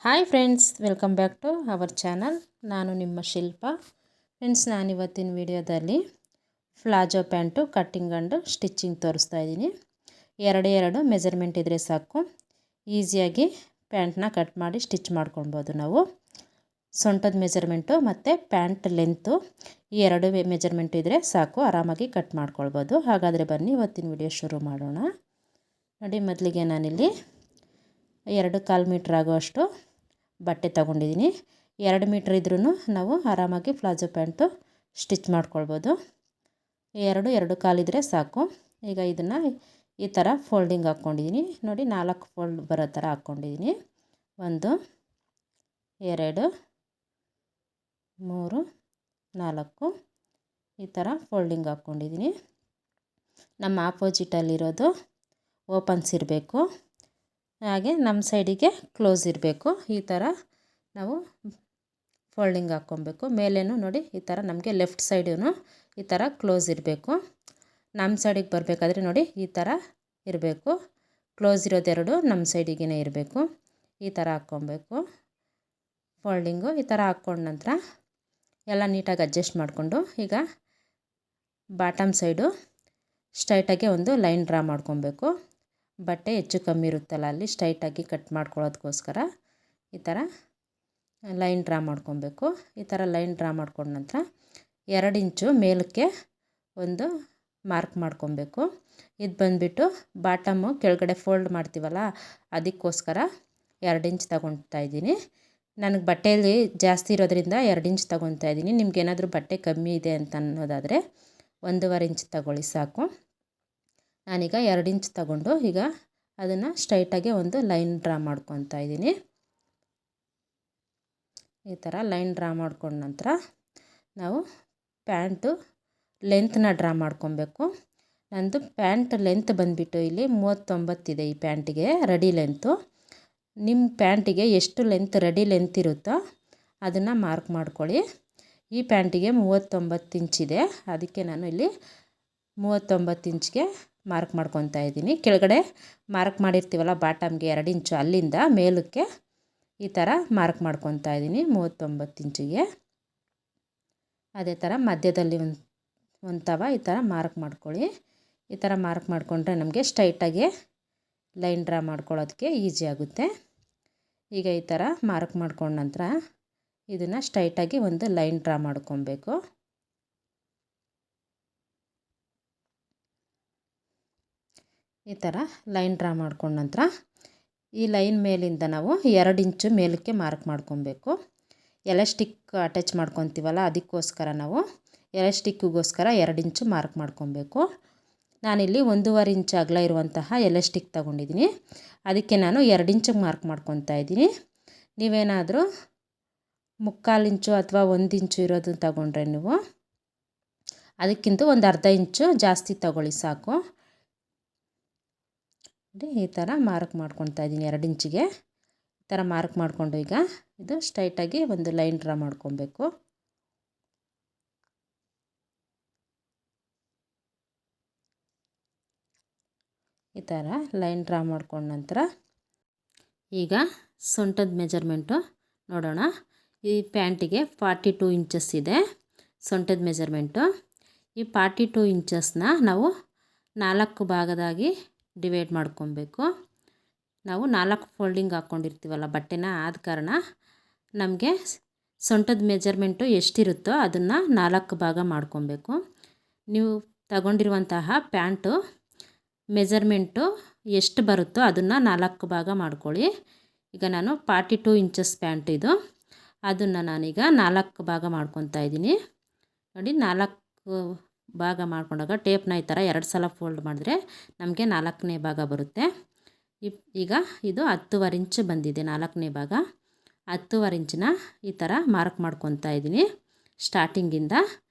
Hi friends, welcome back to our channel. ನಾನು ನಿಮ್ಮ Shilpa. Friends, ನಾನಿವತ್ತಿನ ವಿಡಿಯೋದಲ್ಲಿ palazzo pant cutting and stitching ತೋರಿಸ್ತಾ ಇದ್ದೀನಿ. ಎರಡು ಮೆಜರ್ಮೆಂಟ್ ಇದ್ದರೆ ಸಾಕು, ಈಸಿಯಾಗಿ ಪ್ಯಾಂಟ್ನ ಕಟ್ ಮಾಡಿ ಸ್ಟಿಚ್ ಮಾಡ್ಕೊಳ್ಬೋದು. ನಾವು ಸೊಂಟದ ಮೆಜರ್ಮೆಂಟು ಮತ್ತು ಪ್ಯಾಂಟ್ ಲೆಂತು ಈ ಎರಡು ಮೆಜರ್ಮೆಂಟು ಇದ್ದರೆ ಸಾಕು, ಆರಾಮಾಗಿ ಕಟ್ ಮಾಡ್ಕೊಳ್ಬೋದು. ಹಾಗಾದರೆ ಬನ್ನಿ ಇವತ್ತಿನ ವಿಡಿಯೋ ಶುರು ಮಾಡೋಣ. ನೋಡಿ, ಮೊದಲಿಗೆ ನಾನಿಲ್ಲಿ 2.25 ಮೀಟ್ರ್ ಆಗುವಷ್ಟು ಬಟ್ಟೆ ತಗೊಂಡಿದ್ದೀನಿ. 2 ಮೀಟ್ರ್ ಇದ್ರೂ ನಾವು ಆರಾಮಾಗಿ ಪ್ಲಾಜೋ ಪ್ಯಾಂಟು ಸ್ಟಿಚ್ ಮಾಡ್ಕೊಳ್ಬೋದು. 2.25 ಇದ್ದರೆ ಸಾಕು. ಈಗ ಇದನ್ನು ಈ ಥರ ಫೋಲ್ಡಿಂಗ್ ಹಾಕ್ಕೊಂಡಿದ್ದೀನಿ. ನೋಡಿ, 4 ಫೋಲ್ಡ್ ಬರೋ ಥರ ಹಾಕ್ಕೊಂಡಿದ್ದೀನಿ. 1 2 3 4 ಈ ಥರ ಫೋಲ್ಡಿಂಗ್ ಹಾಕ್ಕೊಂಡಿದ್ದೀನಿ. ನಮ್ಮ ಆಪೋಸಿಟಲ್ಲಿರೋದು ಓಪನ್ಸ್ ಇರಬೇಕು, ಹಾಗೆ ನಮ್ಮ ಸೈಡಿಗೆ ಕ್ಲೋಸ್ ಇರಬೇಕು. ಈ ಥರ ನಾವು ಫೋಲ್ಡಿಂಗ್ ಹಾಕ್ಕೊಬೇಕು. ಮೇಲೇನು ನೋಡಿ ಈ ಥರ ನಮಗೆ ಲೆಫ್ಟ್ ಸೈಡೂ ಈ ಥರ ಕ್ಲೋಸ್ ಇರಬೇಕು. ನಮ್ಮ ಸೈಡಿಗೆ ಬರಬೇಕಾದ್ರೆ ನೋಡಿ ಈ ಥರ ಇರಬೇಕು. ಕ್ಲೋಸ್ ಇರೋದೆರಡು ನಮ್ಮ ಸೈಡಿಗೆ ಇರಬೇಕು. ಈ ಥರ ಹಾಕ್ಕೊಬೇಕು ಫೋಲ್ಡಿಂಗು. ಈ ಥರ ಹಾಕ್ಕೊಂಡ ನಂತರ ಎಲ್ಲ ನೀಟಾಗಿ ಅಡ್ಜಸ್ಟ್ ಮಾಡಿಕೊಂಡು ಈಗ ಬಾಟಮ್ ಸೈಡು ಸ್ಟ್ರೈಟಾಗಿ ಒಂದು ಲೈನ್ ಡ್ರಾ ಮಾಡ್ಕೊಬೇಕು. ಬಟ್ಟೆ ಹೆಚ್ಚು ಕಮ್ಮಿ ಇರುತ್ತಲ್ಲ, ಅಲ್ಲಿ ಸ್ಟ್ರೈಟಾಗಿ ಕಟ್ ಮಾಡ್ಕೊಳ್ಳೋದಕ್ಕೋಸ್ಕರ ಈ ಥರ ಲೈನ್ ಡ್ರಾ ಮಾಡ್ಕೊಬೇಕು. ಈ ಥರ ಲೈನ್ ಡ್ರಾ ಮಾಡ್ಕೊಂಡ ನಂತರ 2 ಇಂಚು ಮೇಲಕ್ಕೆ ಒಂದು ಮಾರ್ಕ್ ಮಾಡ್ಕೊಬೇಕು. ಇದು ಬಂದುಬಿಟ್ಟು ಬಾಟಮು ಕೆಳಗಡೆ ಫೋಲ್ಡ್ ಮಾಡ್ತೀವಲ್ಲ, ಅದಕ್ಕೋಸ್ಕರ 2 ಇಂಚ್ ತಗೊತಾ ಇದ್ದೀನಿ. ನನಗೆ ಬಟ್ಟೆಯಲ್ಲಿ ಜಾಸ್ತಿ ಇರೋದ್ರಿಂದ 2 ಇಂಚ್ ತಗೊತಾ ಇದ್ದೀನಿ. ನಿಮ್ಗೇನಾದರೂ ಬಟ್ಟೆ ಕಮ್ಮಿ ಇದೆ ಅಂತ ಅನ್ನೋದಾದರೆ 1.5 ಇಂಚ್ ತಗೊಳ್ಳಿ ಸಾಕು. ನಾನೀಗ 2 ಇಂಚ್ ತಗೊಂಡು ಈಗ ಅದನ್ನು ಸ್ಟ್ರೈಟಾಗಿ ಒಂದು ಲೈನ್ ಡ್ರಾ ಮಾಡ್ಕೊತಾ ಇದ್ದೀನಿ. ಈ ಥರ ಲೈನ್ ಡ್ರಾ ಮಾಡ್ಕೊಂಡ ನಂತರ ನಾವು ಪ್ಯಾಂಟು ಲೆಂತ್ನ ಡ್ರಾ ಮಾಡ್ಕೊಬೇಕು. ನಂದು ಪ್ಯಾಂಟ್ ಲೆಂತ್ ಬಂದುಬಿಟ್ಟು ಇಲ್ಲಿ 39 ಇದೆ. ಈ ಪ್ಯಾಂಟಿಗೆ ರೆಡಿ ಲೆಂತು. ನಿಮ್ಮ ಪ್ಯಾಂಟಿಗೆ ಎಷ್ಟು ಲೆಂತ್ ರೆಡಿ ಲೆಂತ್ ಇರುತ್ತೋ ಅದನ್ನು ಮಾರ್ಕ್ ಮಾಡ್ಕೊಳ್ಳಿ. ಈ ಪ್ಯಾಂಟಿಗೆ 39 ಇಂಚಿದೆ, ಅದಕ್ಕೆ ನಾನು ಇಲ್ಲಿ 39 ಇಂಚ್ಗೆ ಮಾರ್ಕ್ ಮಾಡ್ಕೊತಾ ಇದ್ದೀನಿ. ಕೆಳಗಡೆ ಮಾರ್ಕ್ ಮಾಡಿರ್ತೀವಲ್ಲ ಬಾಟಮ್ಗೆ 2 ಇಂಚು, ಅಲ್ಲಿಂದ ಮೇಲಕ್ಕೆ ಈ ಥರ ಮಾರ್ಕ್ ಮಾಡ್ಕೊತಾ ಇದ್ದೀನಿ 39 ಇಂಚಿಗೆ. ಅದೇ ಥರ ಮಧ್ಯದಲ್ಲಿ ಒಂದು ತವ ಈ ಥರ ಮಾರ್ಕ್ ಮಾಡ್ಕೊಳ್ಳಿ. ಈ ಥರ ಮಾರ್ಕ್ ಮಾಡಿಕೊಂಡ್ರೆ ನಮಗೆ ಸ್ಟ್ರೈಟಾಗಿ ಲೈನ್ ಡ್ರಾ ಮಾಡ್ಕೊಳ್ಳೋದಕ್ಕೆ ಈಸಿ ಆಗುತ್ತೆ. ಈಗ ಈ ಥರ ಮಾರ್ಕ್ ಮಾಡ್ಕೊಂಡ ನಂತರ ಇದನ್ನು ಸ್ಟ್ರೈಟಾಗಿ ಒಂದು ಲೈನ್ ಡ್ರಾ ಮಾಡ್ಕೊಬೇಕು. ಈ ಥರ ಲೈನ್ ಡ್ರಾ ಮಾಡ್ಕೊಂಡ ನಂತರ ಈ ಲೈನ್ ಮೇಲಿಂದ ನಾವು 2 ಇಂಚು ಮೇಲಕ್ಕೆ ಮಾರ್ಕ್ ಮಾಡ್ಕೊಬೇಕು. ಎಲಾಸ್ಟಿಕ್ ಅಟ್ಯಾಚ್ ಮಾಡ್ಕೊತೀವಲ್ಲ, ಅದಕ್ಕೋಸ್ಕರ ನಾವು ಎಲಾಸ್ಟಿಕ್ಕಿಗೋಸ್ಕರ 2 ಇಂಚು ಮಾರ್ಕ್ ಮಾಡ್ಕೊಬೇಕು. ನಾನಿಲ್ಲಿ 1.5 ಇಂಚ್ ಅಗಲ ಇರುವಂತಹ ಎಲಾಸ್ಟಿಕ್ ತಗೊಂಡಿದ್ದೀನಿ, ಅದಕ್ಕೆ ನಾನು 2 ಇಂಚಿಗೆ ಮಾರ್ಕ್ ಮಾಡ್ಕೊತಾ ಇದ್ದೀನಿ. ನೀವೇನಾದರೂ 3/4 ಇಂಚು ಅಥವಾ 1 ಇಂಚು ಇರೋದನ್ನು ತಗೊಂಡ್ರೆ ನೀವು ಅದಕ್ಕಿಂತ ಒಂದು ಅರ್ಧ ಇಂಚು ಜಾಸ್ತಿ ತಗೊಳ್ಳಿ ಸಾಕು. ಈ ಥರ ಮಾರ್ಕ್ ಮಾಡ್ಕೊತಾ ಇದ್ದೀನಿ 2 ಇಂಚಿಗೆ. ಈ ಥರ ಮಾರ್ಕ್ ಮಾಡಿಕೊಂಡು ಈಗ ಇದು ಸ್ಟ್ರೈಟಾಗಿ ಒಂದು ಲೈನ್ ಡ್ರಾ ಮಾಡ್ಕೊಬೇಕು. ಈ ಥರ ಲೈನ್ ಡ್ರಾ ಮಾಡ್ಕೊಂಡ ನಂತರ ಈಗ ಸೊಂಟದ ಮೆಜರ್ಮೆಂಟು ನೋಡೋಣ. ಈ ಪ್ಯಾಂಟಿಗೆ 42 ಇಂಚಸ್ ಇದೆ ಸೊಂಟದ ಮೆಜರ್ಮೆಂಟು. ಈ 42 ಇಂಚಸ್ನ ನಾವು 4 ಭಾಗದಾಗಿ ಡಿವೈಡ್ ಮಾಡ್ಕೊಬೇಕು. ನಾವು 4 ಫೋಲ್ಡಿಂಗ್ ಹಾಕ್ಕೊಂಡಿರ್ತೀವಲ್ಲ ಬಟ್ಟೆನ, ಆದ ಕಾರಣ ನಮಗೆ ಸೊಂಟದ ಮೆಜರ್ಮೆಂಟು ಎಷ್ಟಿರುತ್ತೋ ಅದನ್ನು 4 ಭಾಗ ಮಾಡ್ಕೊಬೇಕು. ನೀವು ತಗೊಂಡಿರುವಂತಹ ಪ್ಯಾಂಟು ಮೆಜರ್ಮೆಂಟು ಎಷ್ಟು ಬರುತ್ತೋ ಅದನ್ನು 4 ಭಾಗ ಮಾಡ್ಕೊಳ್ಳಿ. ಈಗ ನಾನು 42 ಇಂಚಸ್ ಪ್ಯಾಂಟ್ ಇದು, ಅದನ್ನು ನಾನೀಗ 4 ಭಾಗ ಮಾಡ್ಕೊತಾ ಇದ್ದೀನಿ. ನೋಡಿ, 4 ಭಾಗ ಮಾಡ್ಕೊಂಡಾಗ ಟೇಪ್ನ ಈ ಥರ 2 ಸಲ ಫೋಲ್ಡ್ ಮಾಡಿದ್ರೆ ನಮಗೆ 4ನೇ ಭಾಗ ಬರುತ್ತೆ. ಈಗ ಇದು 10.5 ಇಂಚು ಬಂದಿದೆ 4ನೇ ಭಾಗ. 10.5 ಇಂಚನ್ನ ಈ ಥರ ಮಾರ್ಕ್ ಮಾಡ್ಕೊತಾ ಇದ್ದೀನಿ. ಸ್ಟಾರ್ಟಿಂಗಿಂದ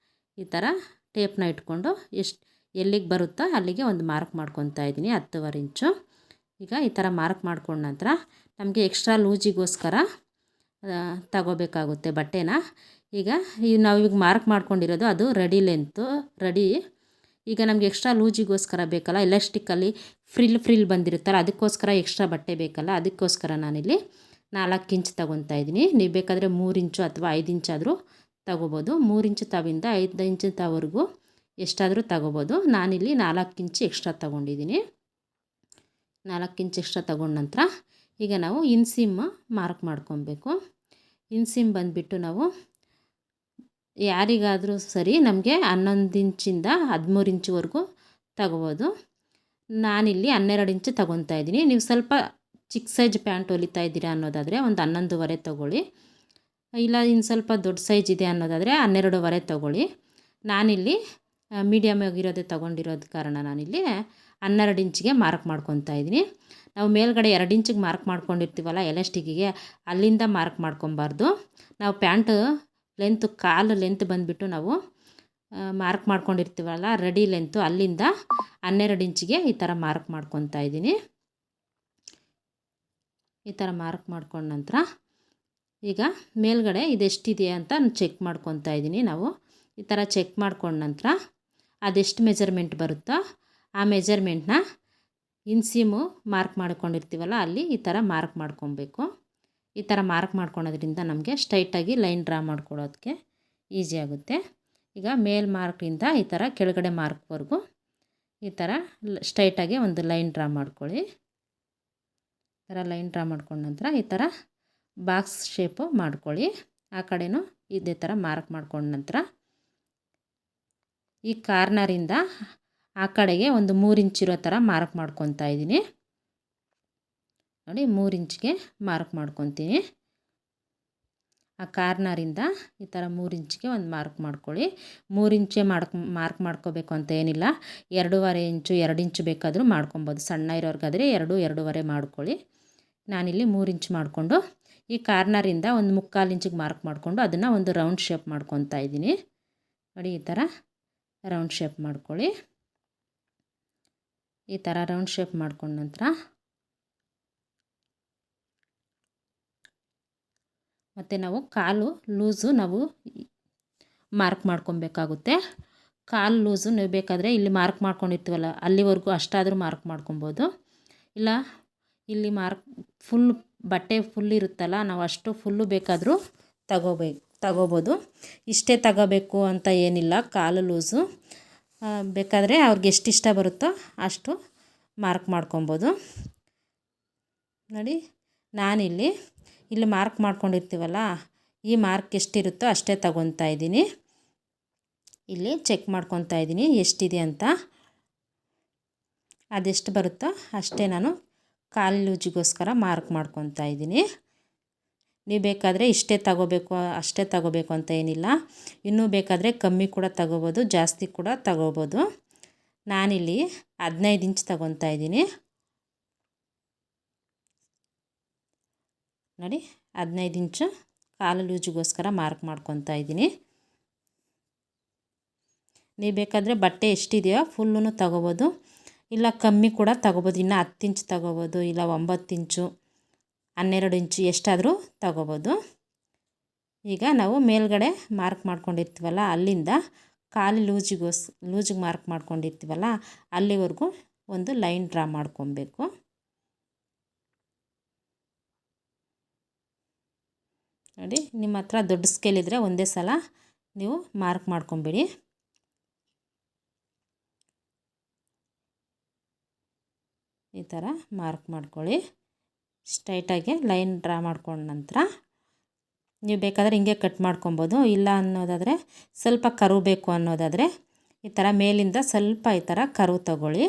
ಈ ಥರ ಟೇಪ್ನ ಇಟ್ಕೊಂಡು ಎಲ್ಲಿಗೆ ಬರುತ್ತೋ ಅಲ್ಲಿಗೆ ಒಂದು ಮಾರ್ಕ್ ಮಾಡ್ಕೊತಾ ಇದ್ದೀನಿ 10.5 ಇಂಚು. ಈಗ ಈ ಥರ ಮಾರ್ಕ್ ಮಾಡ್ಕೊಂಡ ನಂತರ ನಮಗೆ ಎಕ್ಸ್ಟ್ರಾ ಲೂಜಿಗೋಸ್ಕರ ತಗೋಬೇಕಾಗುತ್ತೆ ಬಟ್ಟೆನ. ಈಗ ನಾವೀಗ ಮಾರ್ಕ್ ಮಾಡ್ಕೊಂಡಿರೋದು ಅದು ರೆಡಿ ಲೆಂತು ರೆಡಿ. ಈಗ ನಮಗೆ ಎಕ್ಸ್ಟ್ರಾ ಲೂಜಿಗೋಸ್ಕರ ಬೇಕಲ್ಲ, ಎಲಾಸ್ಟಿಕ್ಕಲ್ಲಿ ಫ್ರಿಲ್ ಬಂದಿರುತ್ತಲ್ಲ, ಅದಕ್ಕೋಸ್ಕರ ಎಕ್ಸ್ಟ್ರಾ ಬಟ್ಟೆ ಬೇಕಲ್ಲ, ಅದಕ್ಕೋಸ್ಕರ ನಾನಿಲ್ಲಿ 4 ಇಂಚ್ ತಗೊತಾ ಇದ್ದೀನಿ. ನೀವು ಬೇಕಾದರೆ 3 ಇಂಚು ಅಥವಾ 5 ಇಂಚಾದರೂ ತಗೋಬೋದು. 3 ಇಂಚು ತವಿಂದ 5 ಇಂಚು ತವರೆಗೂ ಎಷ್ಟಾದರೂ ತಗೋಬೋದು. ನಾನಿಲ್ಲಿ 4 ಇಂಚು ಎಕ್ಸ್ಟ್ರಾ ತಗೊಂಡಿದ್ದೀನಿ. 4 ಇಂಚ್ ಎಕ್ಸ್ಟ್ರಾ ತಗೊಂಡ ನಂತರ ಈಗ ನಾವು ಇನ್ಸೀಮ್ ಮಾರ್ಕ್ ಮಾಡ್ಕೊಬೇಕು. ಇನ್ಸೀಮ್ ಬಂದುಬಿಟ್ಟು ನಾವು ಯಾರಿಗಾದರೂ ಸರಿ ನಮಗೆ 11 ಇಂಚಿಂದ 13 ಇಂಚುವರೆಗೂ ತಗೋಬೋದು. ನಾನಿಲ್ಲಿ 12 ಇಂಚು ತಗೊತಾ ಇದ್ದೀನಿ. ನೀವು ಸ್ವಲ್ಪ ಚಿಕ್ಕ ಸೈಜ್ ಪ್ಯಾಂಟ್ ಹೊಲಿತಾ ಇದ್ದೀರಾ ಅನ್ನೋದಾದರೆ ಒಂದು 11.5 ತೊಗೊಳ್ಳಿ. ಇಲ್ಲ ಇನ್ನು ಸ್ವಲ್ಪ ದೊಡ್ಡ ಸೈಜ್ ಇದೆ ಅನ್ನೋದಾದರೆ 12.5 ತೊಗೊಳ್ಳಿ. ನಾನಿಲ್ಲಿ ಮೀಡಿಯಮ್ ಆಗಿರೋದೇ ತೊಗೊಂಡಿರೋದು ಕಾರಣ ನಾನಿಲ್ಲಿ 12 ಇಂಚಿಗೆ ಮಾರ್ಕ್ ಮಾಡ್ಕೊತಾ ಇದ್ದೀನಿ. ನಾವು ಮೇಲ್ಗಡೆ 2 ಇಂಚಿಗೆ ಮಾರ್ಕ್ ಮಾಡ್ಕೊಂಡಿರ್ತೀವಲ್ಲ ಎಲಾಸ್ಟಿಕ್ಕಿಗೆ, ಅಲ್ಲಿಂದ ಮಾರ್ಕ್ ಮಾಡ್ಕೊಬಾರ್ದು. ನಾವು ಪ್ಯಾಂಟ್ ಲೆಂತ್ ಕಾಲು ಲೆಂತ್ ಬಂದುಬಿಟ್ಟು ನಾವು ಮಾರ್ಕ್ ಮಾಡ್ಕೊಂಡಿರ್ತೀವಲ್ಲ ರೆಡಿ ಲೆಂತು, ಅಲ್ಲಿಂದ 12 ಇಂಚಿಗೆ ಈ ಥರ ಮಾರ್ಕ್ ಮಾಡ್ಕೊತಾ ಇದ್ದೀನಿ. ಈ ಥರ ಮಾರ್ಕ್ ಮಾಡ್ಕೊಂಡ ನಂತರ ಈಗ ಮೇಲ್ಗಡೆ ಇದೆಷ್ಟಿದೆ ಅಂತ ಚೆಕ್ ಮಾಡ್ಕೊತಾ ಇದ್ದೀನಿ. ನಾವು ಈ ಥರ ಚೆಕ್ ಮಾಡ್ಕೊಂಡ ನಂತರ ಅದೆಷ್ಟು ಮೆಜರ್ಮೆಂಟ್ ಬರುತ್ತೋ ಆ ಮೆಜರ್ಮೆಂಟ್ನ ಇನ್ಸೀಮು ಮಾರ್ಕ್ ಮಾಡ್ಕೊಂಡಿರ್ತೀವಲ್ಲ ಅಲ್ಲಿ ಈ ಥರ ಮಾರ್ಕ್ ಮಾಡ್ಕೊಬೇಕು. ಈ ಥರ ಮಾರ್ಕ್ ಮಾಡ್ಕೊಳೋದ್ರಿಂದ ನಮಗೆ ಸ್ಟ್ರೈಟಾಗಿ ಲೈನ್ ಡ್ರಾ ಮಾಡ್ಕೊಳ್ಳೋದಕ್ಕೆ ಈಸಿ ಆಗುತ್ತೆ. ಈಗ ಮೇಲ್ ಮಾರ್ಕಿಂದ ಈ ಥರ ಕೆಳಗಡೆ ಮಾರ್ಕ್ವರೆಗೂ ಈ ಥರ ಸ್ಟ್ರೈಟಾಗಿ ಒಂದು ಲೈನ್ ಡ್ರಾ ಮಾಡ್ಕೊಳ್ಳಿ. ಈ ಥರ ಲೈನ್ ಡ್ರಾ ಮಾಡ್ಕೊಂಡ ನಂತರ ಈ ಥರ ಬಾಕ್ಸ್ ಶೇಪು ಮಾಡ್ಕೊಳ್ಳಿ. ಆ ಕಡೆನೂ ಇದೇ ಥರ ಮಾರ್ಕ್ ಮಾಡ್ಕೊಂಡ ನಂತರ ಈ ಕಾರ್ನರಿಂದ ಆ ಕಡೆಗೆ ಒಂದು 3 ಇಂಚ್ ಇರೋ ಥರ ಮಾರ್ಕ್ ಮಾಡ್ಕೊತಾ ಇದ್ದೀನಿ. ನೋಡಿ 3 ಇಂಚ್ಗೆ ಮಾರ್ಕ್ ಮಾಡ್ಕೊತೀನಿ. ಆ ಕಾರ್ನರಿಂದ ಈ ಥರ 3 ಇಂಚ್ಗೆ ಒಂದು ಮಾರ್ಕ್ ಮಾಡ್ಕೊಳ್ಳಿ. 3 ಇಂಚೇ ಮಾರ್ಕ್ ಮಾಡ್ಕೋಬೇಕು ಅಂತ ಏನಿಲ್ಲ. 2.5 ಇಂಚು 2 ಇಂಚು ಬೇಕಾದರೂ ಮಾಡ್ಕೊಬೋದು. ಸಣ್ಣ ಇರೋರ್ಗಾದರೆ 2.5 ಮಾಡ್ಕೊಳ್ಳಿ. ನಾನಿಲ್ಲಿ 3 ಇಂಚ್ ಮಾಡಿಕೊಂಡು ಈ ಕಾರ್ನರಿಂದ ಒಂದು 3/4 ಇಂಚಿಗೆ ಮಾರ್ಕ್ ಮಾಡಿಕೊಂಡು ಅದನ್ನು ಒಂದು ರೌಂಡ್ ಶೇಪ್ ಮಾಡ್ಕೊತಾ ಇದ್ದೀನಿ. ನೋಡಿ ಈ ಥರ ರೌಂಡ್ ಶೇಪ್ ಮಾಡ್ಕೊಳ್ಳಿ. ಈ ಥರ ರೌಂಡ್ ಶೇಪ್ ಮಾಡ್ಕೊಂಡ ನಂತರ ಮತ್ತು ನಾವು ಕಾಲು ಲೂಸು ನಾವು ಮಾರ್ಕ್ ಮಾಡ್ಕೊಬೇಕಾಗುತ್ತೆ. ಕಾಲು ಲೂಸು ನೀವು ಬೇಕಾದರೆ ಇಲ್ಲಿ ಮಾರ್ಕ್ ಮಾಡ್ಕೊಂಡಿರ್ತೀವಲ್ಲ ಅಲ್ಲಿವರೆಗೂ ಅಷ್ಟಾದರೂ ಮಾರ್ಕ್ ಮಾಡ್ಕೊಬೋದು. ಇಲ್ಲ ಇಲ್ಲಿ ಮಾರ್ಕ್ ಫುಲ್ ಬಟ್ಟೆ ಫುಲ್ ಇರುತ್ತಲ್ಲ ನಾವು ಅಷ್ಟು ಫುಲ್ಲು ಬೇಕಾದರೂ ತಗೋಬೋದು. ಇಷ್ಟೇ ತಗೋಬೇಕು ಅಂತ ಏನಿಲ್ಲ. ಕಾಲು ಲೂಸು ಬೇಕಾದರೆ ಅವ್ರಿಗೆ ಎಷ್ಟು ಇಷ್ಟ ಬರುತ್ತೋ ಅಷ್ಟು ಮಾರ್ಕ್ ಮಾಡ್ಕೊಬೋದು. ನೋಡಿ ನಾನಿಲ್ಲಿ ಮಾರ್ಕ್ ಮಾಡ್ಕೊಂಡಿರ್ತೀವಲ್ಲ ಈ ಮಾರ್ಕ್ ಎಷ್ಟಿರುತ್ತೋ ಅಷ್ಟೇ ತಗೊತಾ ಇದ್ದೀನಿ. ಇಲ್ಲಿ ಚೆಕ್ ಮಾಡ್ಕೊತಾ ಇದ್ದೀನಿ ಎಷ್ಟಿದೆ ಅಂತ. ಅದೆಷ್ಟು ಬರುತ್ತೋ ಅಷ್ಟೇ ನಾನು ಕಾಲು ಲೂಜಿಗೋಸ್ಕರ ಮಾರ್ಕ್ ಮಾಡ್ಕೊತಾ ಇದ್ದೀನಿ. ನೀವು ಬೇಕಾದರೆ ಇಷ್ಟೇ ತಗೋಬೇಕು ಅಷ್ಟೇ ತಗೋಬೇಕು ಅಂತ ಏನಿಲ್ಲ. ಇನ್ನೂ ಬೇಕಾದರೆ ಕಮ್ಮಿ ಕೂಡ ತಗೋಬೋದು, ಜಾಸ್ತಿ ಕೂಡ ತಗೋಬೋದು. ನಾನಿಲ್ಲಿ 15 ಇಂಚ್ ತಗೊತಾ ಇದ್ದೀನಿ. ನೋಡಿ 15 ಇಂಚು ಕಾಲು ಲೂಜಿಗೋಸ್ಕರ ಮಾರ್ಕ್ ಮಾಡ್ಕೊತಾ ಇದ್ದೀನಿ. ನೀವು ಬೇಕಾದರೆ ಬಟ್ಟೆ ಎಷ್ಟಿದೆಯೋ ಫುಲ್ಲೂ ತಗೋಬೋದು, ಇಲ್ಲ ಕಮ್ಮಿ ಕೂಡ ತಗೋಬೋದು. ಇನ್ನು 10 ಇಂಚ್ ತಗೋಬೋದು, ಇಲ್ಲ 9 ಇಂಚು 12 ಇಂಚು ಎಷ್ಟಾದರೂ ತಗೋಬೋದು. ಈಗ ನಾವು ಮೇಲ್ಗಡೆ ಮಾರ್ಕ್ ಮಾಡ್ಕೊಂಡಿರ್ತೀವಲ್ಲ ಅಲ್ಲಿಂದ ಕಾಲು ಲೂಜಿಗೆ ಮಾರ್ಕ್ ಮಾಡ್ಕೊಂಡಿರ್ತೀವಲ್ಲ ಅಲ್ಲಿವರೆಗೂ ಒಂದು ಲೈನ್ ಡ್ರಾ ಮಾಡ್ಕೊಬೇಕು. ನೋಡಿ ನಿಮ್ಮ ಹತ್ರ ದೊಡ್ಡ ಸ್ಕೇಲ್ ಇದ್ದರೆ ಒಂದೇ ಸಲ ನೀವು ಮಾರ್ಕ್ ಮಾಡ್ಕೊಂಬಿಡಿ. ಈ ಥರ ಮಾರ್ಕ್ ಮಾಡ್ಕೊಳ್ಳಿ. ಸ್ಟ್ರೈಟಾಗಿ ಲೈನ್ ಡ್ರಾ ಮಾಡ್ಕೊಂಡ ನಂತರ ನೀವು ಬೇಕಾದರೆ ಹಿಂಗೆ ಕಟ್ ಮಾಡ್ಕೊಬೋದು. ಇಲ್ಲ ಅನ್ನೋದಾದರೆ ಸ್ವಲ್ಪ ಕರ್ವ್ ಬೇಕು ಅನ್ನೋದಾದರೆ ಈ ಥರ ಮೇಲಿಂದ ಸ್ವಲ್ಪ ಈ ಥರ ಕರ್ವ್ ತಗೊಳ್ಳಿ.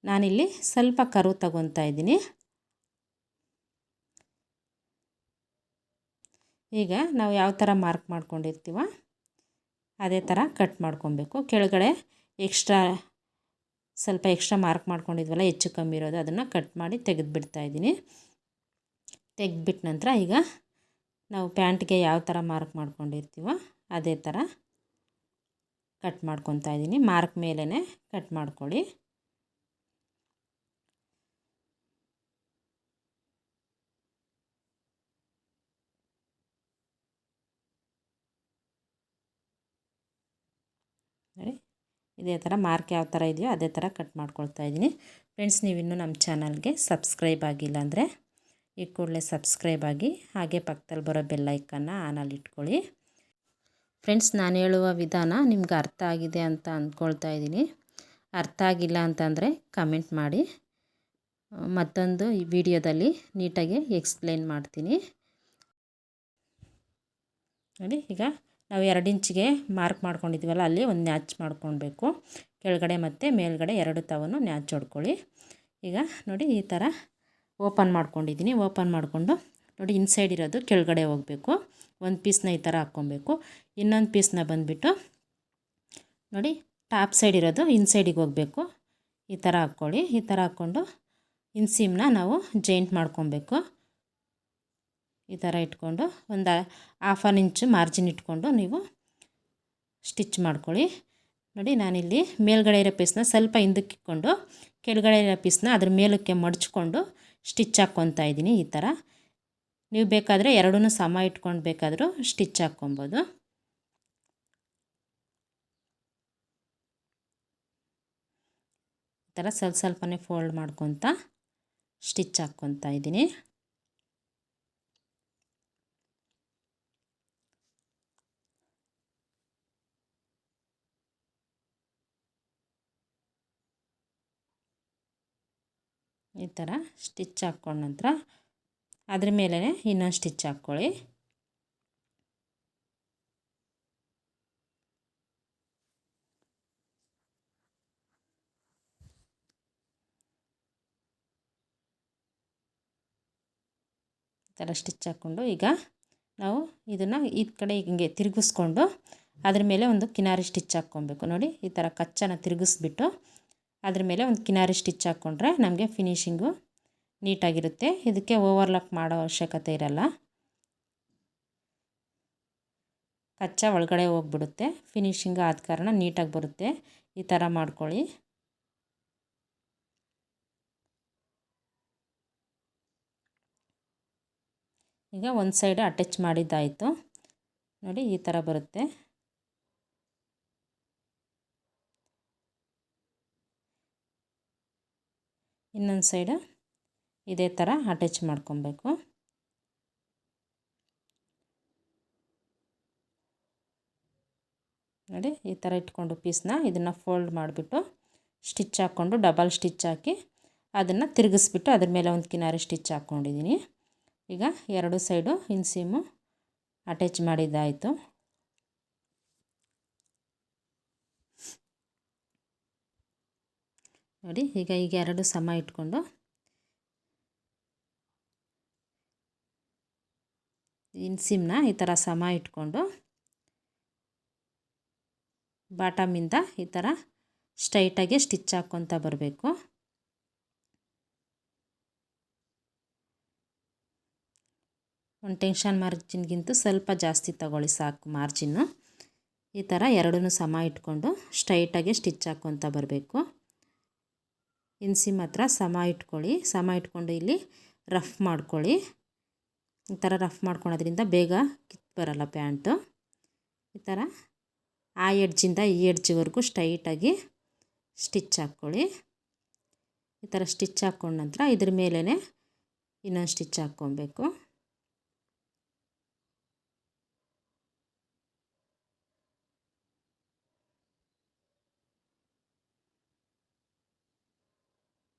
ನಾನಿಲ್ಲಿ ಸ್ವಲ್ಪ ಕರ್ವ್ ತಗೊತಾ ಇದ್ದೀನಿ. ಈಗ ನಾವು ಯಾವ ಥರ ಮಾರ್ಕ್ ಮಾಡ್ಕೊಂಡಿರ್ತೀವ ಅದೇ ಥರ ಕಟ್ ಮಾಡ್ಕೊಬೇಕು. ಕೆಳಗಡೆ ಸ್ವಲ್ಪ ಎಕ್ಸ್ಟ್ರಾ ಮಾರ್ಕ್ ಮಾಡ್ಕೊಂಡಿದ್ವಲ್ಲ ಹೆಚ್ಚು ಕಮ್ಮಿ ಇರೋದು ಅದನ್ನು ಕಟ್ ಮಾಡಿ ತೆಗೆದುಬಿಡ್ತಾ ಇದ್ದೀನಿ. ತೆಗೆದ್ಬಿಟ್ಟ ನಂತರ ಈಗ ನಾವು ಪ್ಯಾಂಟ್ಗೆ ಯಾವ ಥರ ಮಾರ್ಕ್ ಮಾಡ್ಕೊಂಡಿರ್ತೀವೋ ಅದೇ ಥರ ಕಟ್ ಮಾಡ್ಕೊತಾ ಇದ್ದೀನಿ. ಮಾರ್ಕ್ ಮೇಲೇ ಕಟ್ ಮಾಡ್ಕೊಳ್ಳಿ. ನೋಡಿ ಇದೇ ಥರ ಮಾರ್ಕ್ ಯಾವ ಥರ ಇದೆಯೋ ಅದೇ ಥರ ಕಟ್ ಮಾಡ್ಕೊಳ್ತಾ ಇದ್ದೀನಿ. ಫ್ರೆಂಡ್ಸ್, ನೀವಿನ್ನೂ ನಮ್ಮ ಚಾನಲ್ಗೆ ಸಬ್ಸ್ಕ್ರೈಬ್ ಆಗಿಲ್ಲ ಅಂದರೆ ಈ ಕೂಡಲೇ ಸಬ್ಸ್ಕ್ರೈಬ್ ಆಗಿ, ಹಾಗೆ ಪಕ್ಕದಲ್ಲಿ ಬರೋ ಬೆಲ್ಲೈಕನ್ನ ಆನಲ್ಲಿ ಇಟ್ಕೊಳ್ಳಿ. ಫ್ರೆಂಡ್ಸ್, ನಾನು ಹೇಳುವ ವಿಧಾನ ನಿಮ್ಗೆ ಅರ್ಥ ಆಗಿದೆ ಅಂತ ಅಂದ್ಕೊಳ್ತಾ ಇದ್ದೀನಿ. ಅರ್ಥ ಆಗಿಲ್ಲ ಅಂತಂದರೆ ಕಮೆಂಟ್ ಮಾಡಿ, ಮತ್ತೊಂದು ಈ ವಿಡಿಯೋದಲ್ಲಿ ನೀಟಾಗಿ ಎಕ್ಸ್ಪ್ಲೇನ್ ಮಾಡ್ತೀನಿ ನೋಡಿ. ಈಗ ನಾವು 2 ಇಂಚಿಗೆ ಮಾರ್ಕ್ ಮಾಡ್ಕೊಂಡಿದ್ದೀವಲ್ಲ, ಅಲ್ಲಿ ಒಂದು ನ್ಯಾಚ್ ಮಾಡ್ಕೊಳ್ಬೇಕು. ಕೆಳಗಡೆ ಮತ್ತು ಮೇಲ್ಗಡೆ 2 ತವನ್ನು ನ್ಯಾಚ್ ಹೊಡ್ಕೊಳ್ಳಿ. ಈಗ ನೋಡಿ ಈ ಥರ ಓಪನ್ ಮಾಡ್ಕೊಂಡಿದ್ದೀನಿ. ಓಪನ್ ಮಾಡಿಕೊಂಡು ನೋಡಿ, ಇನ್ಸೈಡ್ ಇರೋದು ಕೆಳಗಡೆ ಹೋಗಬೇಕು. ಒಂದು ಪೀಸ್ನ ಈ ಥರ ಹಾಕ್ಕೊಬೇಕು. ಇನ್ನೊಂದು ಪೀಸ್ನ ಬಂದುಬಿಟ್ಟು ನೋಡಿ ಟಾಪ್ ಸೈಡ್ ಇರೋದು ಇನ್ಸೈಡಿಗೆ ಹೋಗಬೇಕು. ಈ ಥರ ಹಾಕ್ಕೊಳ್ಳಿ. ಈ ಥರ ಹಾಕ್ಕೊಂಡು ಇನ್ಸೀಮ್ನ ನಾವು ಜಾಯಿಂಟ್ ಮಾಡ್ಕೊಬೇಕು. ಈ ಥರ ಇಟ್ಕೊಂಡು ಒಂದು 1/2 ಇಂಚು ಮಾರ್ಜಿನ್ ಇಟ್ಕೊಂಡು ನೀವು ಸ್ಟಿಚ್ ಮಾಡ್ಕೊಳ್ಳಿ. ನೋಡಿ, ನಾನಿಲ್ಲಿ ಮೇಲ್ಗಡೆ ಇರೋ ಪೀಸ್ನ ಸ್ವಲ್ಪ ಹಿಂದಕ್ಕೆ ಇಟ್ಕೊಂಡು ಕೆಳಗಡೆ ಇರೋ ಪೀಸ್ನ ಅದ್ರ ಮೇಲಕ್ಕೆ ಮಡಚ್ಕೊಂಡು ಸ್ಟಿಚ್ ಹಾಕ್ಕೊತಾ ಇದ್ದೀನಿ. ಈ ಥರ ನೀವು ಬೇಕಾದರೆ ಎರಡೂ ಸಮ ಇಟ್ಕೊಂಡು ಬೇಕಾದರೂ ಸ್ಟಿಚ್ ಹಾಕ್ಕೊಬೋದು. ಈ ಥರ ಸ್ವಲ್ಪನೇ ಫೋಲ್ಡ್ ಮಾಡ್ಕೊತ ಸ್ಟಿಚ್ ಹಾಕ್ಕೊತಾ ಇದ್ದೀನಿ. ಈ ಥರ ಸ್ಟಿಚ್ ಹಾಕ್ಕೊಂಡ ನಂತರ ಅದ್ರ ಮೇಲೆ ಇನ್ನೊಂದು ಸ್ಟಿಚ್ ಹಾಕ್ಕೊಳ್ಳಿ. ಈ ಥರ ಸ್ಟಿಚ್ ಹಾಕ್ಕೊಂಡು ಈಗ ನಾವು ಇದನ್ನು ಈ ಕಡೆ ಹಿಂಗೆ ತಿರುಗಿಸ್ಕೊಂಡು ಅದ್ರ ಮೇಲೆ ಒಂದು ಕಿನಾರಿ ಸ್ಟಿಚ್ ಹಾಕ್ಕೊಬೇಕು. ನೋಡಿ, ಈ ಥರ ಕಚ್ಚನ ತಿರುಗಿಸ್ಬಿಟ್ಟು ಅದ್ರ ಮೇಲೆ ಒಂದು ಕಿನಾರಿ ಸ್ಟಿಚ್ ಹಾಕ್ಕೊಂಡ್ರೆ ನಮಗೆ ಫಿನಿಶಿಂಗು ನೀಟಾಗಿರುತ್ತೆ. ಇದಕ್ಕೆ ಓವರ್ಲಾಕ್ ಮಾಡೋ ಅವಶ್ಯಕತೆ ಇರಲ್ಲ. ಕಚ್ಚ ಒಳಗಡೆ ಹೋಗ್ಬಿಡುತ್ತೆ. ಫಿನಿಶಿಂಗ್ ಆದ ಕಾರಣ ನೀಟಾಗಿ ಬರುತ್ತೆ. ಈ ಥರ ಮಾಡ್ಕೊಳ್ಳಿ. ಈಗ ಒಂದು ಸೈಡ್ ಅಟ್ಯಾಚ್ ಮಾಡಿದ್ದಾಯಿತು. ನೋಡಿ, ಈ ಥರ ಬರುತ್ತೆ. ಇನ್ನೊಂದು ಸೈಡು ಇದೇ ಥರ ಅಟ್ಯಾಚ್ ಮಾಡ್ಕೊಬೇಕು. ನೋಡಿ, ಈ ಥರ ಇಟ್ಕೊಂಡು ಪೀಸ್ನ ಇದನ್ನು ಫೋಲ್ಡ್ ಮಾಡಿಬಿಟ್ಟು ಸ್ಟಿಚ್ ಹಾಕ್ಕೊಂಡು ಡಬಲ್ ಸ್ಟಿಚ್ ಹಾಕಿ ಅದನ್ನು ತಿರುಗಿಸ್ಬಿಟ್ಟು ಅದ್ರ ಮೇಲೆ ಒಂದು ಕಿನಾರಿ ಸ್ಟಿಚ್ ಹಾಕ್ಕೊಂಡಿದ್ದೀನಿ. ಈಗ 2 ಸೈಡು ಇನ್ಸೀಮು ಅಟ್ಯಾಚ್ ಮಾಡಿದ್ದಾಯಿತು. ನೋಡಿ, ಈಗ 2 ಸಮ ಇಟ್ಕೊಂಡು ಇನ್ಸೀಮ್ನ ಈ ಥರ ಸಮ ಇಟ್ಕೊಂಡು ಬಾಟಮಿಂದ ಈ ಥರ ಸ್ಟ್ರೈಟಾಗಿ ಸ್ಟಿಚ್ ಹಾಕ್ಕೊತ ಬರಬೇಕು. ಒಂದು ಟೆನ್ಷನ್ ಮಾರ್ಜಿನ್ಗಿಂತ ಸ್ವಲ್ಪ ಜಾಸ್ತಿ ತಗೊಳ್ಳಿ ಸಾಕು ಮಾರ್ಜಿನ್ನು. ಈ ಥರ 2 ಸಮ ಇಟ್ಕೊಂಡು ಸ್ಟ್ರೈಟಾಗಿ ಸ್ಟಿಚ್ ಹಾಕ್ಕೊತ ಬರಬೇಕು. ಇನ್ಸೀಮ್ ಹತ್ರ ಸಮ ಇಟ್ಕೊಳ್ಳಿ. ಸಮ ಇಟ್ಕೊಂಡು ಇಲ್ಲಿ ರಫ್ ಮಾಡ್ಕೊಳ್ಳಿ. ಈ ಥರ ರಫ್ ಮಾಡ್ಕೊಳೋದ್ರಿಂದ ಬೇಗ ಕಿತ್ತು ಬರಲ್ಲ ಪ್ಯಾಂಟು. ಈ ಥರ ಆ ಎಡ್ಜಿಂದ ಈ ಎಡ್ಜಿವರೆಗೂ ಸ್ಟ್ರೈಟಾಗಿ ಸ್ಟಿಚ್ ಹಾಕ್ಕೊಳ್ಳಿ. ಈ ಥರ ಸ್ಟಿಚ್ ಹಾಕ್ಕೊಂಡ ನಂತರ ಇದ್ರ ಮೇಲೇ ಇನ್ನೊಂದು ಸ್ಟಿಚ್ ಹಾಕ್ಕೊಬೇಕು.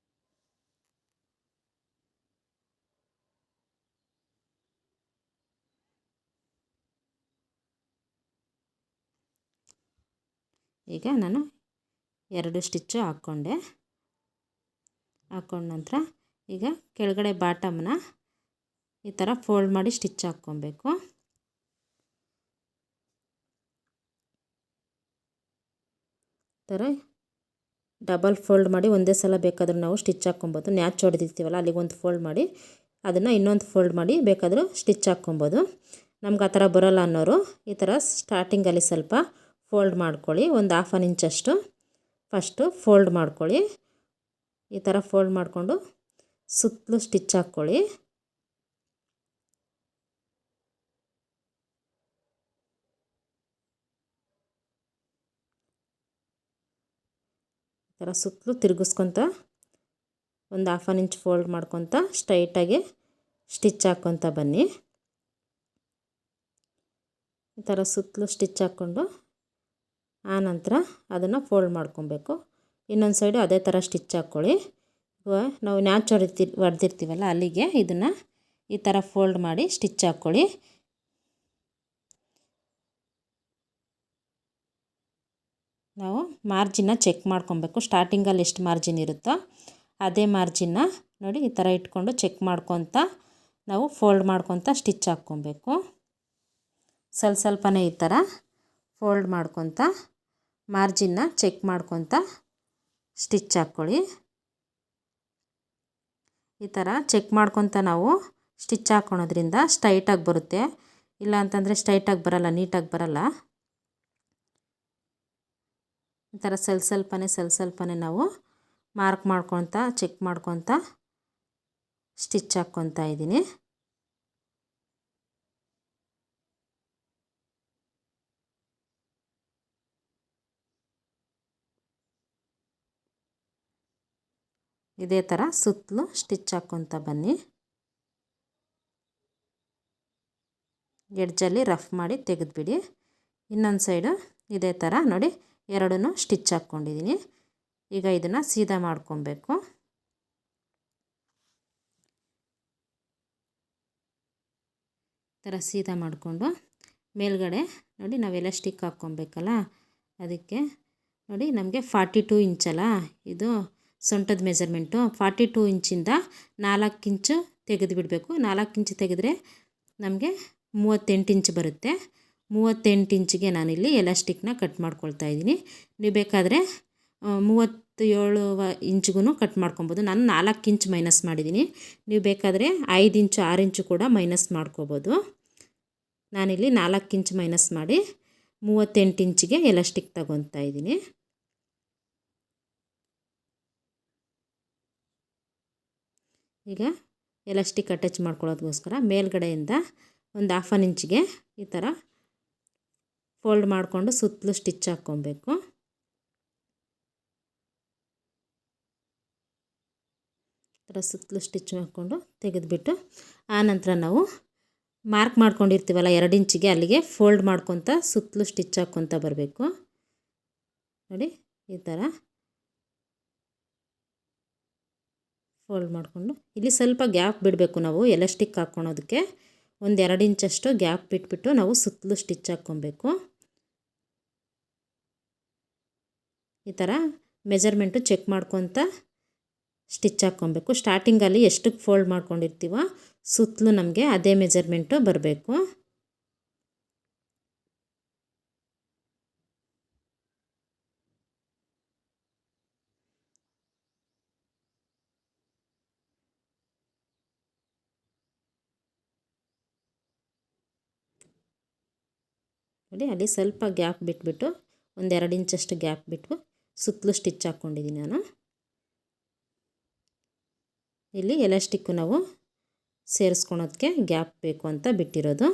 ಈಗ ನಾನು 2 ಸ್ಟಿಚ್ಚು ಹಾಕ್ಕೊಂಡೆ. ಹಾಕ್ಕೊಂಡ ನಂತರ ಈಗ ಕೆಳಗಡೆ ಬಾಟಮ್ನ ಈ ಥರ ಫೋಲ್ಡ್ ಮಾಡಿ ಸ್ಟಿಚ್ ಹಾಕ್ಕೊಬೇಕು. ಈ ಥರ ಡಬಲ್ ಫೋಲ್ಡ್ ಮಾಡಿ ಒಂದೇ ಸಲ ಬೇಕಾದರೂ ನಾವು ಸ್ಟಿಚ್ ಹಾಕ್ಕೊಬೋದು. ನ್ಯಾಚ್ ಹೊಡೆದಿರ್ತೀವಲ್ಲ ಅಲ್ಲಿಗೆ ಒಂದು ಫೋಲ್ಡ್ ಮಾಡಿ ಅದನ್ನು ಇನ್ನೊಂದು ಫೋಲ್ಡ್ ಮಾಡಿ ಬೇಕಾದರೂ ಸ್ಟಿಚ್ ಹಾಕ್ಕೊಬೋದು. ನಮ್ಗೆ ಆ ಥರ ಬರೋಲ್ಲ ಅನ್ನೋರು ಈ ಥರ ಸ್ಟಾರ್ಟಿಂಗಲ್ಲಿ ಸ್ವಲ್ಪ ಫೋಲ್ಡ್ ಮಾಡ್ಕೊಳ್ಳಿ. ಒಂದು 1/2 ಇಂಚಷ್ಟು ಫಸ್ಟು ಫೋಲ್ಡ್ ಮಾಡ್ಕೊಳ್ಳಿ. ಈ ಥರ ಫೋಲ್ಡ್ ಮಾಡಿಕೊಂಡು ಸುತ್ತಲೂ ಸ್ಟಿಚ್ ಹಾಕ್ಕೊಳ್ಳಿ. ಈ ಥರ ಸುತ್ತಲೂ ತಿರುಗಿಸ್ಕೊತ ಒಂದು 1/2 ಇಂಚ್ ಫೋಲ್ಡ್ ಮಾಡ್ಕೊತ ಸ್ಟ್ರೈಟಾಗಿ ಸ್ಟಿಚ್ ಹಾಕ್ಕೊತ ಬನ್ನಿ. ಈ ಥರ ಸುತ್ತಲೂ ಸ್ಟಿಚ್ ಹಾಕ್ಕೊಂಡು ಆನಂತರ ಅದನ್ನು ಫೋಲ್ಡ್ ಮಾಡ್ಕೊಬೇಕು. ಇನ್ನೊಂದು ಸೈಡು ಅದೇ ಥರ ಸ್ಟಿಚ್ ಹಾಕ್ಕೊಳ್ಳಿ. ನಾವು ನ್ಯಾಚ್ ಹೊಡೆದಿರ್ತೀವಲ್ಲ ಅಲ್ಲಿಗೆ ಇದನ್ನು ಈ ಥರ ಫೋಲ್ಡ್ ಮಾಡಿ ಸ್ಟಿಚ್ ಹಾಕ್ಕೊಳ್ಳಿ. ನಾವು ಮಾರ್ಜಿನ್ನ ಚೆಕ್ ಮಾಡ್ಕೊಬೇಕು. ಸ್ಟಾರ್ಟಿಂಗಲ್ಲಿ ಎಷ್ಟು ಮಾರ್ಜಿನ್ ಇರುತ್ತೋ ಅದೇ ಮಾರ್ಜಿನ್ನ ನೋಡಿ ಈ ಥರ ಇಟ್ಕೊಂಡು ಚೆಕ್ ಮಾಡ್ಕೊತ ನಾವು ಫೋಲ್ಡ್ ಮಾಡ್ಕೊತ ಸ್ಟಿಚ್ ಹಾಕ್ಕೊಬೇಕು. ಸ್ವಲ್ಪನೇ ಈ ಥರ ಫೋಲ್ಡ್ ಮಾಡ್ಕೊತ ಮಾರ್ಜಿನ್ನ ಚೆಕ್ ಮಾಡ್ಕೊತ ಸ್ಟಿಚ್ ಹಾಕ್ಕೊಳ್ಳಿ. ಈ ಥರ ಚೆಕ್ ಮಾಡ್ಕೊತ ನಾವು ಸ್ಟಿಚ್ ಹಾಕ್ಕೊಳೋದ್ರಿಂದ ಸ್ಟ್ರೈಟಾಗಿ ಬರುತ್ತೆ. ಇಲ್ಲ ಅಂತಂದರೆ ಸ್ಟ್ರೈಟಾಗಿ ಬರಲ್ಲ, ನೀಟಾಗಿ ಬರಲ್ಲ. ಈ ಥರ ಸ್ವಲ್ಪನೇ ನಾವು ಮಾರ್ಕ್ ಮಾಡ್ಕೊತ ಚೆಕ್ ಮಾಡ್ಕೊತ ಸ್ಟಿಚ್ ಹಾಕ್ಕೊತಾ ಇದ್ದೀನಿ. ಇದೇ ಥರ ಸುತ್ತಲೂ ಸ್ಟಿಚ್ ಹಾಕ್ಕೊತ ಬನ್ನಿ. ಎಡ್ಜಲ್ಲಿ ರಫ್ ಮಾಡಿ ತೆಗೆದುಬಿಡಿ. ಇನ್ನೊಂದು ಸೈಡು ಇದೇ ಥರ ನೋಡಿ ಎರಡನ್ನೂ ಸ್ಟಿಚ್ ಹಾಕ್ಕೊಂಡಿದ್ದೀನಿ. ಈಗ ಇದನ್ನು ಸೀದಾ ಮಾಡ್ಕೊಬೇಕು. ಈ ಥರ ಸೀದಾ ಮಾಡಿಕೊಂಡು ಮೇಲ್ಗಡೆ ನೋಡಿ ನಾವು ಎಲಾಸ್ಟಿಕ್ ಹಾಕ್ಕೊಬೇಕಲ್ಲ, ಅದಕ್ಕೆ ನೋಡಿ ನಮಗೆ 42 ಇಂಚಲ್ಲ ಇದು ಸೊಂಟದ ಮೆಜರ್ಮೆಂಟು. 42 ಇಂಚಿಂದ 4 ಇಂಚು ತೆಗೆದು ಬಿಡಬೇಕು. 4 ಇಂಚು ತೆಗೆದ್ರೆ ನಮಗೆ 38 ಇಂಚ್ ಬರುತ್ತೆ. 38 ಇಂಚಿಗೆ ನಾನಿಲ್ಲಿ ಎಲಾಸ್ಟಿಕ್ನ ಕಟ್ ಮಾಡ್ಕೊಳ್ತಾ ಇದ್ದೀನಿ. ನೀವು ಬೇಕಾದರೆ 37 ಇಂಚ್ಗೂ ಕಟ್ ಮಾಡ್ಕೊಬೋದು. ನಾನು 4 ಇಂಚ್ ಮೈನಸ್ ಮಾಡಿದ್ದೀನಿ. ನೀವು ಬೇಕಾದರೆ 5 ಇಂಚು 6 ಇಂಚು ಕೂಡ ಮೈನಸ್ ಮಾಡ್ಕೋಬೋದು. ನಾನಿಲ್ಲಿ 4 ಇಂಚ್ ಮೈನಸ್ ಮಾಡಿ 38 ಇಂಚಿಗೆ ಎಲಾಸ್ಟಿಕ್ ತಗೊತಾ ಇದ್ದೀನಿ. ಈಗ ಎಲಾಸ್ಟಿಕ್ ಅಟ್ಯಾಚ್ ಮಾಡ್ಕೊಳ್ಳೋದಕ್ಕೋಸ್ಕರ ಮೇಲ್ಗಡೆಯಿಂದ ಒಂದು 1/2 ಇಂಚಿಗೆ ಈ ಥರ ಫೋಲ್ಡ್ ಮಾಡಿಕೊಂಡು ಸುತ್ತಲೂ ಸ್ಟಿಚ್ ಹಾಕ್ಕೊಬೇಕು. ಈ ಥರ ಸುತ್ತಲೂ ಸ್ಟಿಚ್ ಹಾಕ್ಕೊಂಡು ತೆಗೆದುಬಿಟ್ಟು ಆನಂತರ ನಾವು ಮಾರ್ಕ್ ಮಾಡ್ಕೊಂಡಿರ್ತೀವಲ್ಲ 2 ಇಂಚಿಗೆ ಅಲ್ಲಿಗೆ ಫೋಲ್ಡ್ ಮಾಡ್ಕೊತ ಸುತ್ತಲೂ ಸ್ಟಿಚ್ ಹಾಕ್ಕೊತ ಬರಬೇಕು. ನೋಡಿ ಈ ಥರ ಫೋಲ್ಡ್ ಮಾಡಿಕೊಂಡು ಇಲ್ಲಿ ಸ್ವಲ್ಪ ಗ್ಯಾಪ್ ಬಿಡಬೇಕು. ನಾವು ಎಲಾಸ್ಟಿಕ್ ಹಾಕ್ಕೊಳೋದಕ್ಕೆ ಒಂದು 2 ಇಂಚಷ್ಟು ಗ್ಯಾಪ್ ಬಿಟ್ಬಿಟ್ಟು ನಾವು ಸುತ್ತಲೂ ಸ್ಟಿಚ್ ಹಾಕ್ಕೊಬೇಕು. ಈ ಥರ ಮೆಜರ್ಮೆಂಟು ಚೆಕ್ ಮಾಡ್ಕೊತ ಸ್ಟಿಚ್ ಹಾಕ್ಕೊಬೇಕು. ಸ್ಟಾರ್ಟಿಂಗಲ್ಲಿ ಎಷ್ಟಕ್ಕೆ ಫೋಲ್ಡ್ ಮಾಡ್ಕೊಂಡಿರ್ತೀವೋ ಸುತ್ತಲೂ ನಮಗೆ ಅದೇ ಮೆಜರ್ಮೆಂಟು ಬರಬೇಕು. ನೋಡಿ ಅಲ್ಲಿ ಸ್ವಲ್ಪ ಗ್ಯಾಪ್ ಬಿಟ್ಬಿಟ್ಟು ಒಂದು 2 ಇಂಚಷ್ಟು ಗ್ಯಾಪ್ ಬಿಟ್ಟು ಸುತ್ತಲೂ ಸ್ಟಿಚ್ ಹಾಕ್ಕೊಂಡಿದ್ದೀನಿ ನಾನು. ಇಲ್ಲಿ ಎಲಾಸ್ಟಿಕ್ಕು ನಾವು ಸೇರಿಸ್ಕೊಳೋದಕ್ಕೆ ಗ್ಯಾಪ್ ಬೇಕು ಅಂತ ಬಿಟ್ಟಿರೋದು.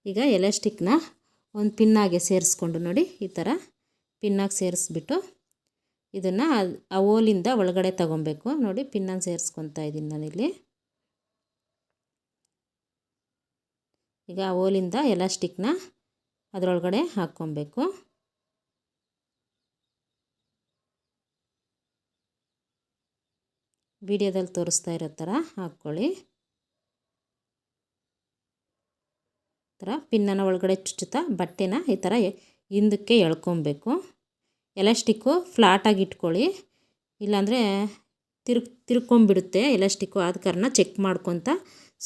ಈಗ ಎಲಾಸ್ಟಿಕ್ನ ಒಂದು ಪಿನ್ನಾಗೆ ಸೇರಿಸ್ಕೊಂಡು ನೋಡಿ ಈ ಥರ ಪಿನ್ನಾಗಿ ಸೇರಿಸ್ಬಿಟ್ಟು ಇದನ್ನು ಆ ಹೋಲಿಂದ ಒಳಗಡೆ ತಗೊಬೇಕು. ನೋಡಿ ಪಿನ್ನಾಗಿ ಸೇರಿಸ್ಕೊತಾ ಇದ್ದೀನಿ ನಾನಿಲ್ಲಿ. ಈಗ ಆ ಹೋಲಿಂದ ಎಲಾಸ್ಟಿಕ್ನ ಅದರೊಳಗಡೆ ಹಾಕ್ಕೊಬೇಕು. ವಿಡಿಯೋದಲ್ಲಿ ತೋರಿಸ್ತಾ ಇರೋ ಥರ ಹಾಕ್ಕೊಳ್ಳಿ. ಈ ಥರ ಪಿನ್ನನ್ನು ಒಳಗಡೆ ಚುಚ್ಚುತ್ತಾ ಬಟ್ಟೆನ ಈ ಥರ ಹಿಂದಕ್ಕೆ ಎಳ್ಕೊಬೇಕು. ಎಲಾಸ್ಟಿಕ್ಕು ಫ್ಲಾಟಾಗಿ ಇಟ್ಕೊಳ್ಳಿ, ಇಲ್ಲಾಂದರೆ ತಿರ್ಕೊಂಬಿಡುತ್ತೆ ಎಲಾಸ್ಟಿಕ್ಕು. ಆದ ಕಾರಣ ಚೆಕ್ ಮಾಡ್ಕೊತ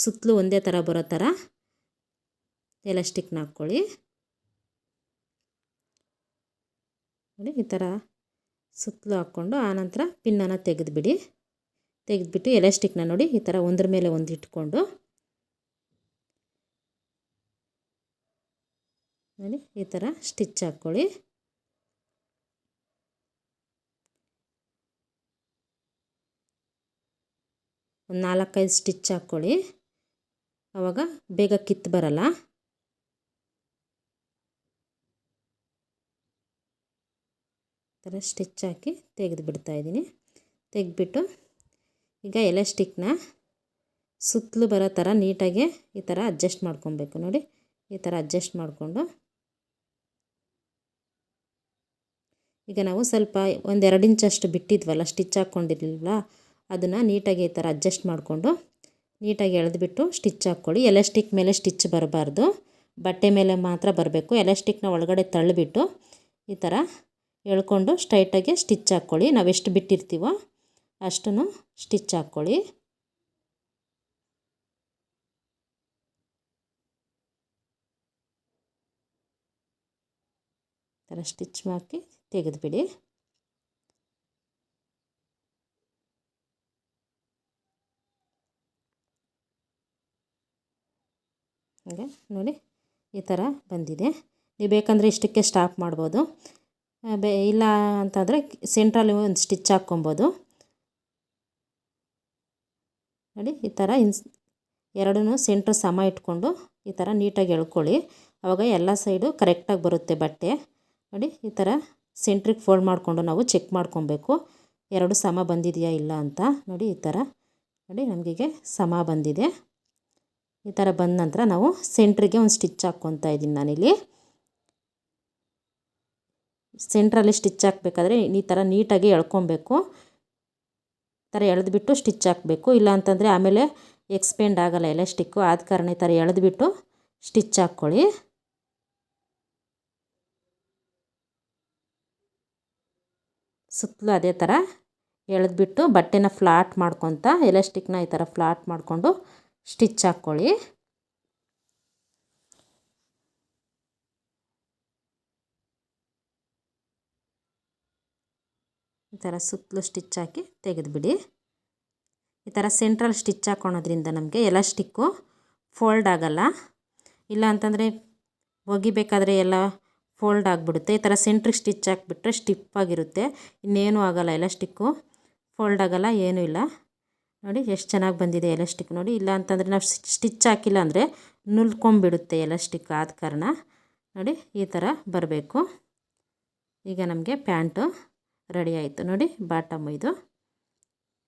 ಸುತ್ತಲೂ ಒಂದೇ ಥರ ಬರೋ ಥರ ಎಲಾಸ್ಟಿಕ್ನ ಹಾಕ್ಕೊಳ್ಳಿ. ನೋಡಿ ಈ ಥರ ಸುತ್ತಲೂ ಹಾಕ್ಕೊಂಡು ಆನಂತರ ಪಿನ್ನನ್ನು ತೆಗೆದುಬಿಟ್ಟು ಎಲಾಸ್ಟಿಕ್ನ ನೋಡಿ ಈ ಥರ ಒಂದ್ರ ಮೇಲೆ ಒಂದು ಇಟ್ಕೊಂಡು ನೋಡಿ ಈ ಥರ ಸ್ಟಿಚ್ ಹಾಕ್ಕೊಳ್ಳಿ. ಒಂದು 4-5 ಸ್ಟಿಚ್ ಹಾಕ್ಕೊಳ್ಳಿ, ಆವಾಗ ಬೇಗ ಕಿತ್ತು ಬರಲ್ಲ. ಈ ಥರ ಸ್ಟಿಚ್ ಹಾಕಿ ತೆಗೆದು ಬಿಡ್ತಾಯಿದ್ದೀನಿ. ತೆಗೆದ್ಬಿಟ್ಟು ಈಗ ಎಲಾಸ್ಟಿಕ್ನ ಸುತ್ತಲೂ ಬರೋ ಥರ ನೀಟಾಗಿ ಈ ಥರ ಅಡ್ಜಸ್ಟ್ ಮಾಡ್ಕೊಬೇಕು ನೋಡಿ. ಈ ಥರ ಅಡ್ಜಸ್ಟ್ ಮಾಡಿಕೊಂಡು ಈಗ ನಾವು ಸ್ವಲ್ಪ 1-2 ಇಂಚಷ್ಟು ಬಿಟ್ಟಿದ್ವಲ್ಲ, ಸ್ಟಿಚ್ ಹಾಕ್ಕೊಂಡಿರಲಿಲ್ವ, ಅದನ್ನು ನೀಟಾಗಿ ಈ ಥರ ಅಡ್ಜಸ್ಟ್ ಮಾಡಿಕೊಂಡು ನೀಟಾಗಿ ಎಳೆದ್ಬಿಟ್ಟು ಸ್ಟಿಚ್ ಹಾಕ್ಕೊಳ್ಳಿ. ಎಲಾಸ್ಟಿಕ್ ಮೇಲೆ ಸ್ಟಿಚ್ ಬರಬಾರ್ದು, ಬಟ್ಟೆ ಮೇಲೆ ಮಾತ್ರ ಬರಬೇಕು. ಎಲಾಸ್ಟಿಕ್ನ ಒಳಗಡೆ ತಳ್ಳಿಬಿಟ್ಟು ಈ ಥರ ಎಳ್ಕೊಂಡು ಸ್ಟ್ರೈಟಾಗಿ ಸ್ಟಿಚ್ ಹಾಕ್ಕೊಳ್ಳಿ. ನಾವು ಎಷ್ಟು ಬಿಟ್ಟಿರ್ತೀವೋ ಅಷ್ಟನ್ನು ಸ್ಟಿಚ್ ಹಾಕ್ಕೊಳ್ಳಿ. ಈ ಥರ ಸ್ಟಿಚ್ ಹಾಕಿ ತೆಗೆದುಬಿಡಿ. ಹಾಗೆ ನೋಡಿ ಈ ಥರ ಬಂದಿದೆ. ನೀವು ಬೇಕಂದರೆ ಇಷ್ಟಕ್ಕೆ ಸ್ಟಾಪ್ ಮಾಡ್ಬೋದು, ಇಲ್ಲ ಅಂತಂದರೆ ಸೆಂಟ್ರಲ್ಲಿ ಒಂದು ಸ್ಟಿಚ್ ಹಾಕ್ಕೊಬೋದು ನೋಡಿ. ಈ ಥರ ಎರಡೂ ಸೆಂಟ್ರ್ ಸಮ ಇಟ್ಕೊಂಡು ಈ ಥರ ನೀಟಾಗಿ ಎಳ್ಕೊಳ್ಳಿ. ಆವಾಗ ಎಲ್ಲ ಸೈಡು ಕರೆಕ್ಟಾಗಿ ಬರುತ್ತೆ ಬಟ್ಟೆ ನೋಡಿ. ಈ ಥರ ಸೆಂಟ್ರಿಗೆ ಫೋಲ್ಡ್ ಮಾಡಿಕೊಂಡು ನಾವು ಚೆಕ್ ಮಾಡ್ಕೊಬೇಕು ಎರಡು ಸಮ ಬಂದಿದೆಯಾ ಇಲ್ಲ ಅಂತ ನೋಡಿ. ಈ ಥರ ನೋಡಿ ನಮಗೀಗ ಸಮ ಬಂದಿದೆ. ಈ ಥರ ಬಂದ ನಂತರ ನಾವು ಸೆಂಟ್ರಿಗೆ ಒಂದು ಸ್ಟಿಚ್ ಹಾಕ್ಕೊತಾ ಇದ್ದೀನಿ ನಾನಿಲ್ಲಿ. ಸೆಂಟ್ರಲ್ಲಿ ಸ್ಟಿಚ್ ಹಾಕಬೇಕಾದ್ರೆ ಈ ಥರ ನೀಟಾಗಿ ಎಳ್ಕೊಬೇಕು. ಈ ಥರ ಎಳೆದ್ಬಿಟ್ಟು ಸ್ಟಿಚ್ ಹಾಕಬೇಕು, ಇಲ್ಲ ಅಂತಂದರೆ ಆಮೇಲೆ ಎಕ್ಸ್ಪೆಂಡ್ ಆಗೋಲ್ಲ ಎಲಾಸ್ಟಿಕ್ಕು. ಆದ ಕಾರಣ ಈ ಥರ ಎಳೆದ್ಬಿಟ್ಟು ಸ್ಟಿಚ್ ಹಾಕ್ಕೊಳ್ಳಿ. ಸುತ್ತಲೂ ಅದೇ ಥರ ಎಳೆದ್ಬಿಟ್ಟು ಬಟ್ಟೆನ ಫ್ಲಾಟ್ ಮಾಡ್ಕೊತ ಎಲಾಸ್ಟಿಕ್ನ ಈ ಥರ ಫ್ಲಾಟ್ ಮಾಡಿಕೊಂಡು ಸ್ಟಿಚ್ ಹಾಕ್ಕೊಳ್ಳಿ. ಈ ಥರ ಸುತ್ತಲೂ ಸ್ಟಿಚ್ ಹಾಕಿ ತೆಗೆದುಬಿಡಿ. ಈ ಥರ ಸೆಂಟ್ರಲ್ ಸ್ಟಿಚ್ ಹಾಕ್ಕೊಳೋದ್ರಿಂದ ನಮಗೆ ಎಲಾಸ್ಟಿಕ್ಕು ಫೋಲ್ಡ್ ಆಗೋಲ್ಲ, ಇಲ್ಲ ಅಂತಂದರೆ ಒಗಿಬೇಕಾದ್ರೆ ಎಲ್ಲ ಫೋಲ್ಡ್ ಆಗಿಬಿಡುತ್ತೆ. ಈ ಥರ ಸೆಂಟ್ರಿಗೆ ಸ್ಟಿಚ್ ಹಾಕಿಬಿಟ್ರೆ ಸ್ಟಿಪ್ಪಾಗಿರುತ್ತೆ, ಇನ್ನೇನೂ ಆಗೋಲ್ಲ, ಎಲಾಸ್ಟಿಕ್ಕು ಫೋಲ್ಡ್ ಆಗೋಲ್ಲ, ಏನೂ ಇಲ್ಲ ನೋಡಿ. ಎಷ್ಟು ಚೆನ್ನಾಗಿ ಬಂದಿದೆ ಎಲಾಸ್ಟಿಕ್ ನೋಡಿ. ಇಲ್ಲ ಅಂತಂದರೆ ನಾವು ಸ್ಟಿಚ್ ಹಾಕಿಲ್ಲ ಅಂದರೆ ನುಲ್ಕೊಂಬಿಡುತ್ತೆ ಎಲಾಸ್ಟಿಕ್. ಆದ ಕಾರಣ ನೋಡಿ ಈ ಥರ ಬರಬೇಕು. ಈಗ ನಮಗೆ ಪ್ಯಾಂಟು ರೆಡಿ ಆಯಿತು ನೋಡಿ. ಬಾಟಮು ಇದು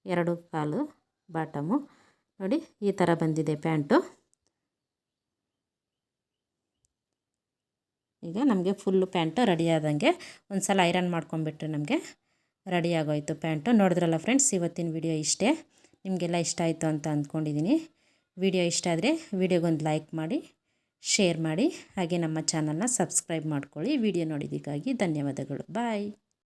2 ಕಾಲು ಬಾಟಮು ನೋಡಿ, ಈ ಥರ ಬಂದಿದೆ ಪ್ಯಾಂಟು. ಈಗ ನಮಗೆ ಫುಲ್ಲು ಪ್ಯಾಂಟು ರೆಡಿ ಆದಂಗೆ ಒಂದು ಸಲ ಐರನ್ ಮಾಡ್ಕೊಂಬಿಟ್ರೆ ನಮಗೆ ರೆಡಿ ಆಗೋಯ್ತು ಪ್ಯಾಂಟು. ನೋಡಿದ್ರಲ್ಲ ಫ್ರೆಂಡ್ಸ್, ಇವತ್ತಿನ ವಿಡಿಯೋ ಇಷ್ಟೇ. ನಿಮಗೆಲ್ಲ ಇಷ್ಟ ಆಯಿತು ಅಂತ ಅಂದ್ಕೊಂಡಿದ್ದೀನಿ. ವಿಡಿಯೋ ಇಷ್ಟ ಆದರೆ ವಿಡಿಯೋಗೊಂದು ಲೈಕ್ ಮಾಡಿ, ಶೇರ್ ಮಾಡಿ, ಹಾಗೆ ನಮ್ಮ ಚಾನಲ್ನ ಸಬ್ಸ್ಕ್ರೈಬ್ ಮಾಡ್ಕೊಳ್ಳಿ. ವಿಡಿಯೋ ನೋಡಿದ್ದಕ್ಕಾಗಿ ಧನ್ಯವಾದಗಳು. ಬಾಯ್.